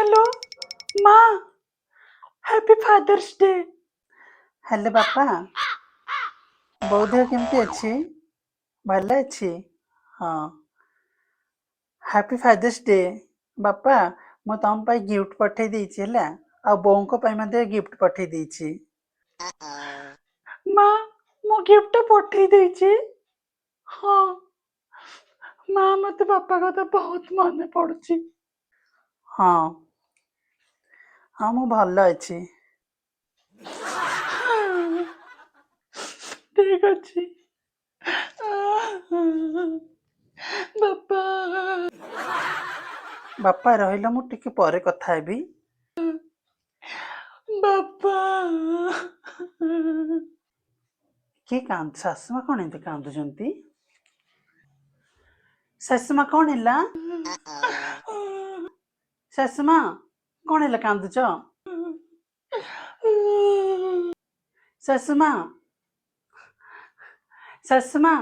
Hello माँ, happy father's day. Hello बापा, ବୋଉ ଦେହ କେମିତି ଅଛି? ଭଲ ଅଛି। ହଁ, ହାପି ଫାଦର୍ସ ଡେ। ବାପା, ମୁଁ ତମ ପାଇଁ ଗିଫ୍ଟ ପଠେଇ ଦେଇଛି ହେଲା, ଆଉ ବୋଉଙ୍କ ପାଇଁ ମଧ୍ୟ ଗିଫ୍ଟ ପଠେଇ ଦେଇଛି। ମା, ମୁଁ ଗିଫ୍ଟ ପଠେଇ ଦେଇଛି। ହଁ ମା, ମତେ ବାପା କଥା ବହୁତ ମନେ ପଡୁଛି। ହଁ ହଁ, ମୁଁ ଭଲ ଅଛି। ଠିକ ଅଛି ବାପା। ବାପା ରହିଲ, ମୁଁ ଟିକେ ପରେ କଥା ହେବି। ବାପା। କିଏ କାନ୍ଦୁ? ଶାଶୁମା କଣ ଏମିତି କାନ୍ଦୁଛନ୍ତି? ଶାଶୁମା କଣ ହେଲା? ଶାଶୁମା କଣ ହେଲା, କାନ୍ଦୁଛ? ଶାଶୁମା, ଶାଶୁମା,